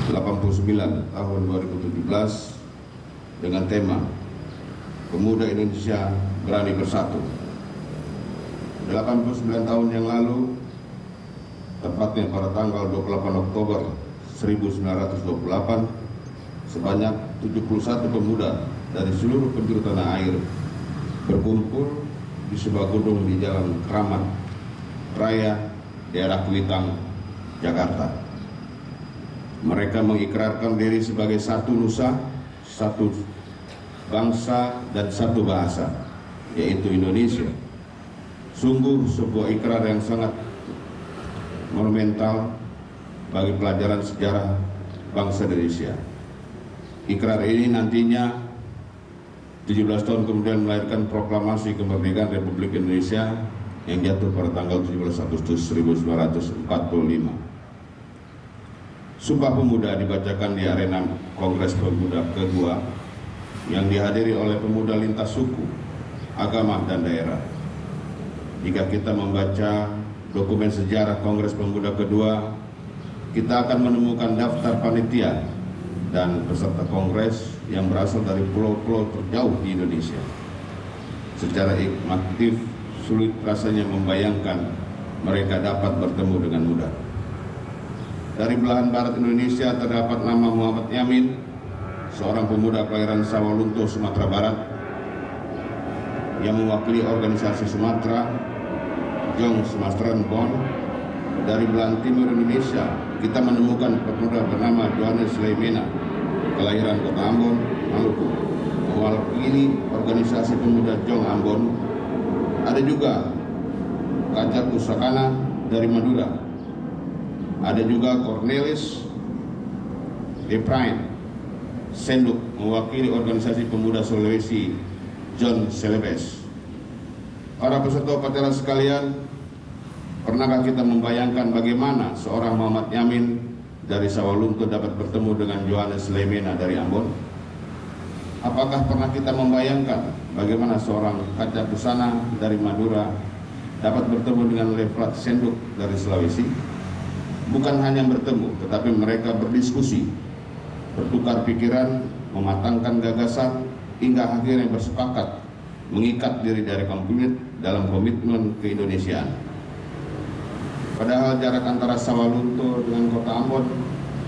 89 tahun 2017 dengan tema Pemuda Indonesia Berani Bersatu. 89 tahun yang lalu, tepatnya pada tanggal 28 Oktober 1928, sebanyak 71 pemuda dari seluruh penjuru tanah air berkumpul di sebuah gedung di Jalan Kramat Raya, daerah Kuitang, Jakarta. Mereka mengikrarkan diri sebagai satu nusa, satu bangsa, dan satu bahasa, yaitu Indonesia. Sungguh sebuah ikrar yang sangat monumental bagi pelajaran sejarah bangsa Indonesia. Ikrar ini nantinya 17 tahun kemudian melahirkan proklamasi kemerdekaan Republik Indonesia yang jatuh pada tanggal 17 Agustus 1945. Sumpah Pemuda dibacakan di arena Kongres Pemuda kedua yang dihadiri oleh pemuda lintas suku, agama, dan daerah. Jika kita membaca dokumen sejarah Kongres Pemuda kedua, kita akan menemukan daftar panitia dan peserta kongres yang berasal dari pulau-pulau terjauh di Indonesia. Secara aktif, sulit rasanya membayangkan mereka dapat bertemu dengan mudah. Dari belahan barat Indonesia terdapat nama Muhammad Yamin, seorang pemuda kelahiran Sawalunto, Sumatera Barat, yang mewakili organisasi Sumatera, Jong Sumatran Bon. Dari belahan timur Indonesia, kita menemukan pemuda bernama Johannes Leimena, kelahiran Kota Ambon, Maluku, mewakili organisasi pemuda Jong Ambon. Ada juga Kajar Pusakana dari Madura. Ada juga Cornelis Deprain Senduk, mewakili organisasi pemuda Sulawesi, John Celebes. Para peserta upacara sekalian, pernahkah kita membayangkan bagaimana seorang Muhammad Yamin dari Sawalunto dapat bertemu dengan Johannes Leimena dari Ambon? Apakah pernah kita membayangkan bagaimana seorang Kaca Pusana dari Madura dapat bertemu dengan Lefrat Senduk dari Sulawesi? Bukan hanya bertemu, tetapi mereka berdiskusi, bertukar pikiran, mematangkan gagasan, hingga akhirnya bersepakat mengikat diri dari konflik dalam komitmen keindonesiaan. Padahal jarak antara Sawalunto dengan Kota Ambon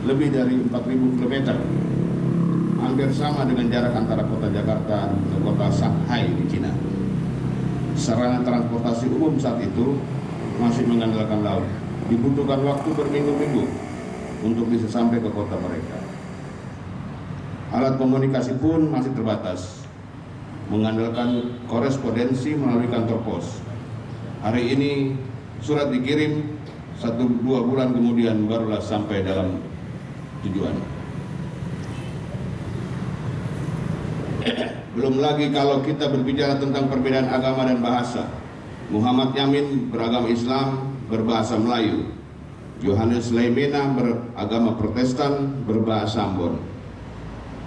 lebih dari 4.000 km, hampir sama dengan jarak antara kota Jakarta ke kota Shanghai di Cina. Sarana transportasi umum saat itu masih mengandalkan laut. Dibutuhkan waktu berminggu-minggu untuk bisa sampai ke kota mereka. Alat komunikasi pun masih terbatas, mengandalkan korespondensi melalui kantor pos. Hari ini surat dikirim 1-2 bulan kemudian barulah sampai dalam tujuan. Belum lagi kalau kita berbicara tentang perbedaan agama dan bahasa. Muhammad Yamin beragama Islam, berbahasa Melayu. Johannes Leimena beragama Protestan, berbahasa Ambon.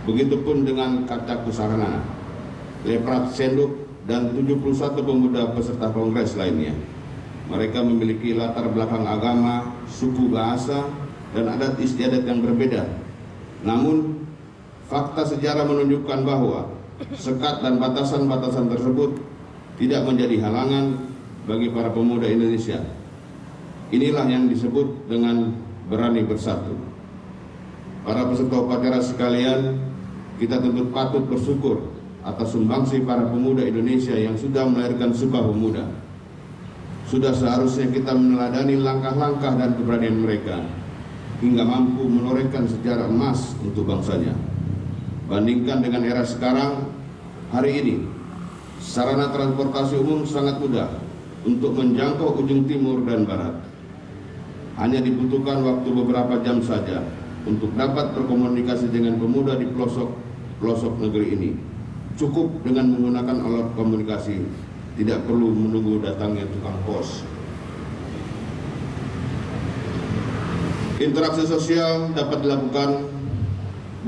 Begitupun dengan Kaca Pusakana, Lefrat Senduk, dan 71 pemuda peserta kongres lainnya. Mereka memiliki latar belakang agama, suku, bahasa, dan adat istiadat yang berbeda. Namun, fakta sejarah menunjukkan bahwa sekat dan batasan-batasan tersebut tidak menjadi halangan bagi para pemuda Indonesia. Inilah yang disebut dengan berani bersatu. Para peserta upacara sekalian, kita tentu patut bersyukur atas sumbangsi para pemuda Indonesia yang sudah melahirkan Sumpah Pemuda. Sudah seharusnya kita meneladani langkah-langkah dan keberanian mereka hingga mampu menorehkan sejarah emas untuk bangsanya. Bandingkan dengan era sekarang, hari ini sarana transportasi umum sangat mudah untuk menjangkau ujung timur dan barat. Hanya dibutuhkan waktu beberapa jam saja untuk dapat berkomunikasi dengan pemuda di pelosok negeri ini. Cukup dengan menggunakan alat komunikasi, tidak perlu menunggu datangnya tukang pos. Interaksi sosial dapat dilakukan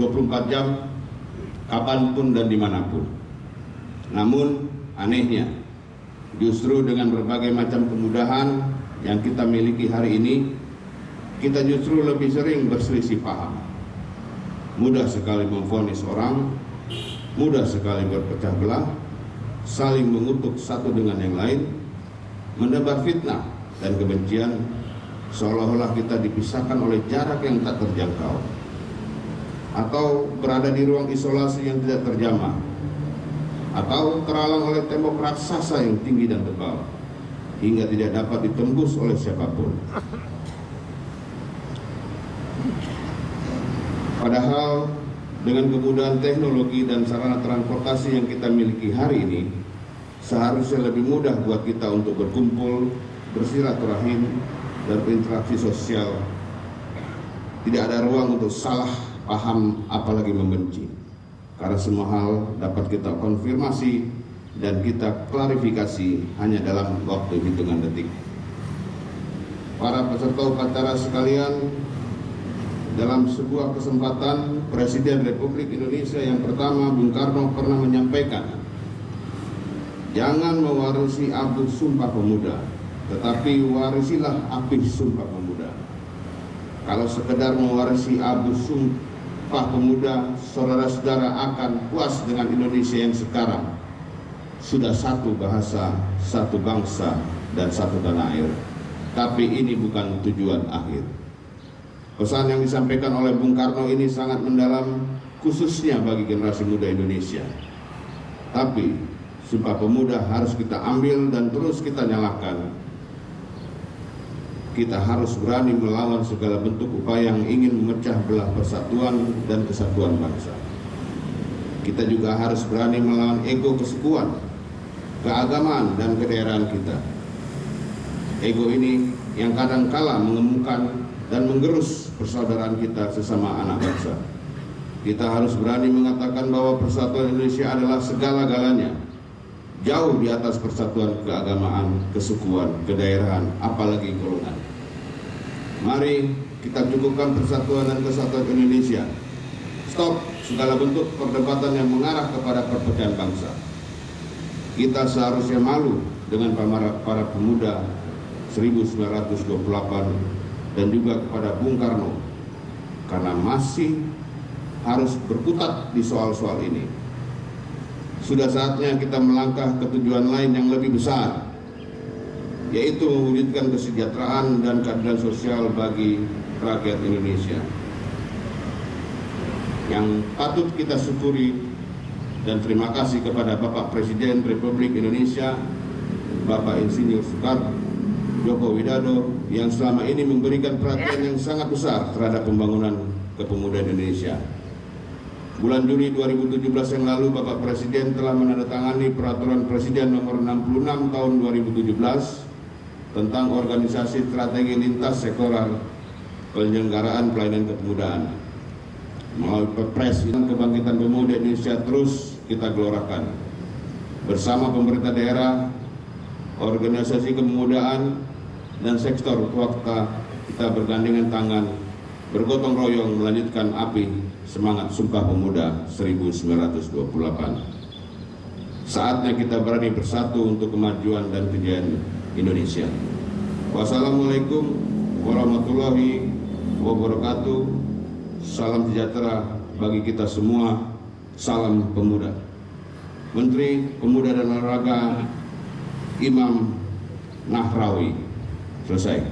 24 jam, kapanpun dan dimanapun. Namun anehnya, justru dengan berbagai macam kemudahan yang kita miliki hari ini, kita justru lebih sering berselisih paham. mudah sekali memvonis orang, mudah sekali berpecah belah, saling mengutuk satu dengan yang lain, menebar fitnah dan kebencian, seolah-olah kita dipisahkan oleh jarak yang tak terjangkau, atau berada di ruang isolasi yang tidak terjamah, atau terhalang oleh tembok raksasa yang tinggi dan tebal, hingga tidak dapat ditembus oleh siapapun. Padahal dengan kemudahan teknologi dan sarana transportasi yang kita miliki hari ini, seharusnya lebih mudah buat kita untuk berkumpul, bersilaturahim, dan berinteraksi sosial. Tidak ada ruang untuk salah paham apalagi membenci, karena semua hal dapat kita konfirmasi dan kita klarifikasi hanya dalam waktu hitungan detik. Para peserta upacara sekalian, dalam sebuah kesempatan, Presiden Republik Indonesia yang pertama, Bung Karno, pernah menyampaikan, jangan mewarisi abu Sumpah Pemuda, tetapi warisilah api Sumpah Pemuda. Kalau sekedar mewarisi abu Sumpah Pemuda, saudara-saudara akan puas dengan Indonesia yang sekarang sudah satu bahasa, satu bangsa, dan satu tanah air. Tapi ini bukan tujuan akhir. Pesan yang disampaikan oleh Bung Karno ini sangat mendalam, khususnya bagi generasi muda Indonesia. Tapi Sumpah Pemuda harus kita ambil dan terus kita nyalakan. Kita harus berani melawan segala bentuk upaya yang ingin memecah belah persatuan dan kesatuan bangsa. Kita juga harus berani melawan ego kesukuan, keagamaan, dan kedaerahan kita. Ego ini yang kadang kala mengemukan dan menggerus persaudaraan kita sesama anak bangsa. Kita harus berani mengatakan bahwa persatuan Indonesia adalah segala-galanya, jauh di atas persatuan keagamaan, kesukuan, kedaerahan, apalagi golongan. Mari kita cukupkan persatuan dan kesatuan Indonesia. Stop segala bentuk perdebatan yang mengarah kepada perpecahan bangsa. Kita seharusnya malu dengan para pemuda 1928 dan juga kepada Bung Karno, karena masih harus berkutat di soal-soal ini. Sudah saatnya kita melangkah ke tujuan lain yang lebih besar, yaitu mewujudkan kesejahteraan dan keadilan sosial bagi rakyat Indonesia. Yang patut kita syukuri dan terima kasih kepada Bapak Presiden Republik Indonesia, Bapak Insinyur Soekarno Joko Widodo, yang selama ini memberikan perhatian yang sangat besar terhadap pembangunan kepemudaan Indonesia. Bulan Juni 2017 yang lalu, Bapak Presiden telah menandatangani Peraturan Presiden Nomor 66 Tahun 2017 tentang organisasi strategi lintas sektoral penyelenggaraan pelayanan kepemudaan. Melalui Perpres Kebangkitan Pemuda Indonesia terus kita gelorakan. Bersama pemerintah daerah, organisasi kepemudaan, dan sektor swasta, kita bergandengan tangan, bergotong royong melanjutkan api semangat Sumpah Pemuda 1928. Saatnya kita berani bersatu untuk kemajuan dan kejayaan Indonesia. Wassalamualaikum warahmatullahi wabarakatuh. Salam sejahtera bagi kita semua. Salam pemuda. Menteri Pemuda dan Olahraga Imam Nahrawi. Selesai.